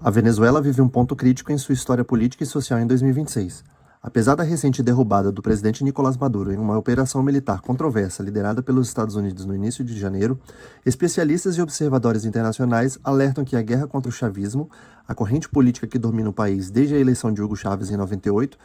A Venezuela vive um ponto crítico em sua história política e social em 2026. Apesar da recente derrubada do presidente Nicolás Maduro em uma operação militar controversa liderada pelos Estados Unidos no início de janeiro, especialistas e observadores internacionais alertam que a guerra contra o chavismo, a corrente política que domina o país desde a eleição de Hugo Chávez em 98,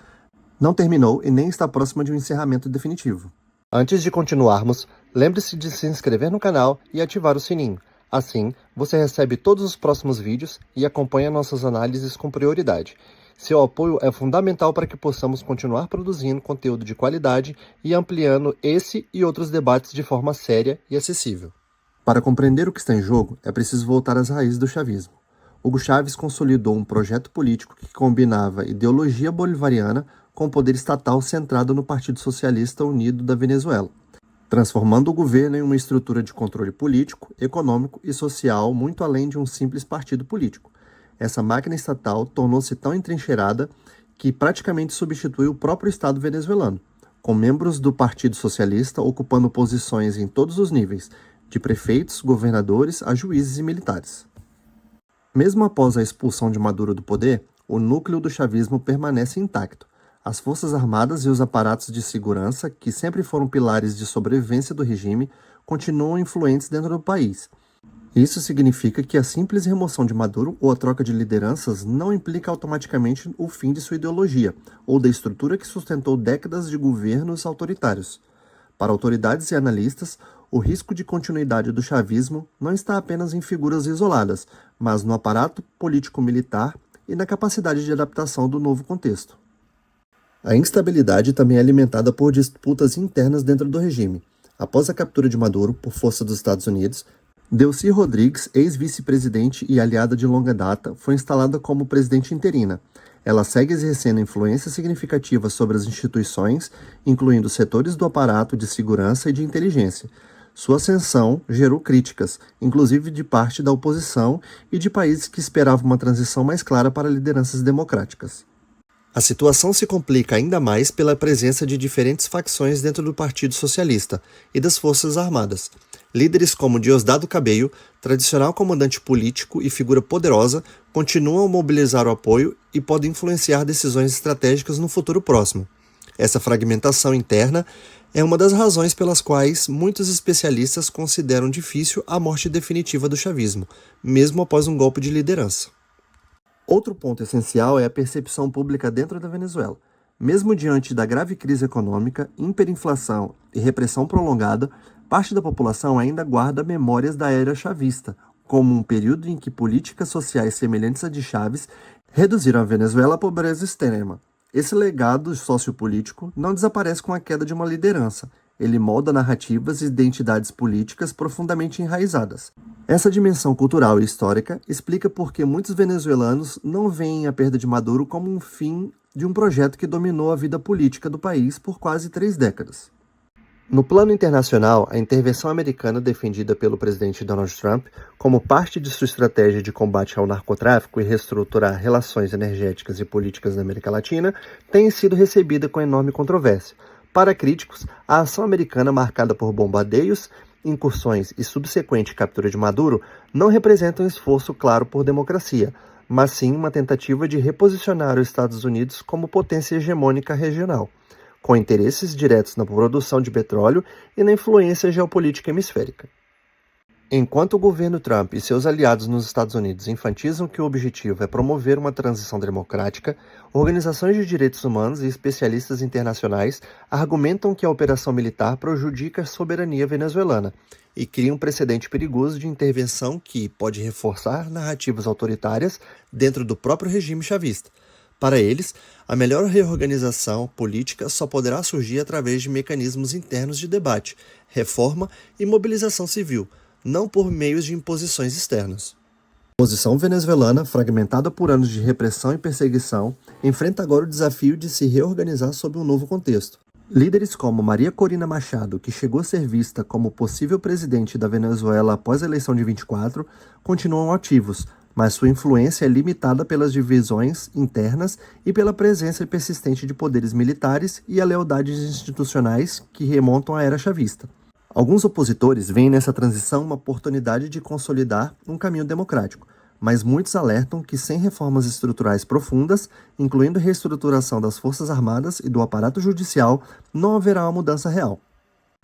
não terminou e nem está próxima de um encerramento definitivo. Antes de continuarmos, lembre-se de se inscrever no canal e ativar o sininho. Assim, você recebe todos os próximos vídeos e acompanha nossas análises com prioridade. Seu apoio é fundamental para que possamos continuar produzindo conteúdo de qualidade e ampliando esse e outros debates de forma séria e acessível. Para compreender o que está em jogo, é preciso voltar às raízes do chavismo. Hugo Chávez consolidou um projeto político que combinava ideologia bolivariana com poder estatal centrado no Partido Socialista Unido da Venezuela, transformando o governo em uma estrutura de controle político, econômico e social muito além de um simples partido político. Essa máquina estatal tornou-se tão entrincheirada que praticamente substitui o próprio Estado venezuelano, com membros do Partido Socialista ocupando posições em todos os níveis, de prefeitos, governadores a juízes e militares. Mesmo após a expulsão de Maduro do poder, o núcleo do chavismo permanece intacto. As Forças Armadas e os aparatos de segurança, que sempre foram pilares de sobrevivência do regime, continuam influentes dentro do país. Isso significa que a simples remoção de Maduro ou a troca de lideranças não implica automaticamente o fim de sua ideologia ou da estrutura que sustentou décadas de governos autoritários. Para autoridades e analistas, o risco de continuidade do chavismo não está apenas em figuras isoladas, mas no aparato político-militar e na capacidade de adaptação do novo contexto. A instabilidade também é alimentada por disputas internas dentro do regime. Após a captura de Maduro por força dos Estados Unidos, Delcy Rodrigues, ex-vice-presidente e aliada de longa data, foi instalada como presidente interina. Ela segue exercendo influência significativa sobre as instituições, incluindo setores do aparato de segurança e de inteligência. Sua ascensão gerou críticas, inclusive de parte da oposição e de países que esperavam uma transição mais clara para lideranças democráticas. A situação se complica ainda mais pela presença de diferentes facções dentro do Partido Socialista e das Forças Armadas. Líderes como Diosdado Cabello, tradicional comandante político e figura poderosa, continuam a mobilizar o apoio e podem influenciar decisões estratégicas no futuro próximo. Essa fragmentação interna é uma das razões pelas quais muitos especialistas consideram difícil a morte definitiva do chavismo, mesmo após um golpe de liderança. Outro ponto essencial é a percepção pública dentro da Venezuela. Mesmo diante da grave crise econômica, hiperinflação e repressão prolongada, parte da população ainda guarda memórias da era chavista, como um período em que políticas sociais semelhantes à de Chávez reduziram a Venezuela à pobreza extrema. Esse legado sociopolítico não desaparece com a queda de uma liderança. Ele molda narrativas e identidades políticas profundamente enraizadas. Essa dimensão cultural e histórica explica por que muitos venezuelanos não veem a perda de Maduro como um fim de um projeto que dominou a vida política do país por quase 3 décadas. No plano internacional, a intervenção americana defendida pelo presidente Donald Trump como parte de sua estratégia de combate ao narcotráfico e reestruturar relações energéticas e políticas na América Latina tem sido recebida com enorme controvérsia. Para críticos, a ação americana marcada por bombardeios, incursões e subsequente captura de Maduro não representa um esforço claro por democracia, mas sim uma tentativa de reposicionar os Estados Unidos como potência hegemônica regional, com interesses diretos na produção de petróleo e na influência geopolítica hemisférica. Enquanto o governo Trump e seus aliados nos Estados Unidos enfatizam que o objetivo é promover uma transição democrática, organizações de direitos humanos e especialistas internacionais argumentam que a operação militar prejudica a soberania venezuelana e cria um precedente perigoso de intervenção que pode reforçar narrativas autoritárias dentro do próprio regime chavista. Para eles, a melhor reorganização política só poderá surgir através de mecanismos internos de debate, reforma e mobilização civil, não por meios de imposições externas. A oposição venezuelana, fragmentada por anos de repressão e perseguição, enfrenta agora o desafio de se reorganizar sob um novo contexto. Líderes como Maria Corina Machado, que chegou a ser vista como possível presidente da Venezuela após a eleição de 24, continuam ativos, mas sua influência é limitada pelas divisões internas e pela presença persistente de poderes militares e a lealdades institucionais que remontam à era chavista. Alguns opositores veem nessa transição uma oportunidade de consolidar um caminho democrático, mas muitos alertam que sem reformas estruturais profundas, incluindo reestruturação das Forças Armadas e do aparato judicial, não haverá uma mudança real.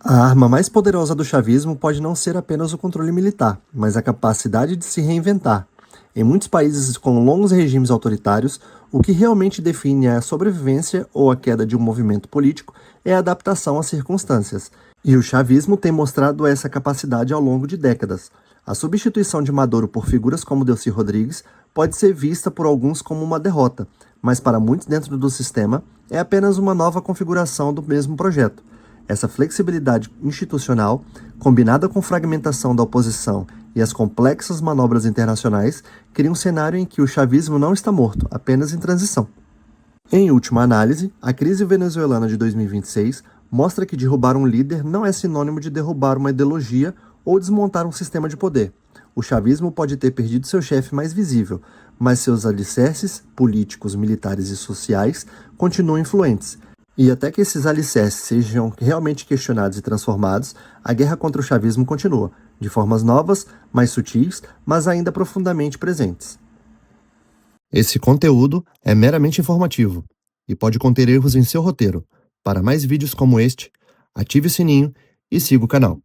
A arma mais poderosa do chavismo pode não ser apenas o controle militar, mas a capacidade de se reinventar. Em muitos países com longos regimes autoritários, o que realmente define a sobrevivência ou a queda de um movimento político é a adaptação às circunstâncias. E o chavismo tem mostrado essa capacidade ao longo de décadas. A substituição de Maduro por figuras como Delcy Rodrigues pode ser vista por alguns como uma derrota, mas para muitos dentro do sistema é apenas uma nova configuração do mesmo projeto. Essa flexibilidade institucional, combinada com fragmentação da oposição e as complexas manobras internacionais, cria um cenário em que o chavismo não está morto, apenas em transição. Em última análise, a crise venezuelana de 2026 mostra que derrubar um líder não é sinônimo de derrubar uma ideologia ou desmontar um sistema de poder. O chavismo pode ter perdido seu chefe mais visível, mas seus alicerces, políticos, militares e sociais, continuam influentes. E até que esses alicerces sejam realmente questionados e transformados, a guerra contra o chavismo continua, de formas novas, mais sutis, mas ainda profundamente presentes. Esse conteúdo é meramente informativo e pode conter erros em seu roteiro. Para mais vídeos como este, ative o sininho e siga o canal.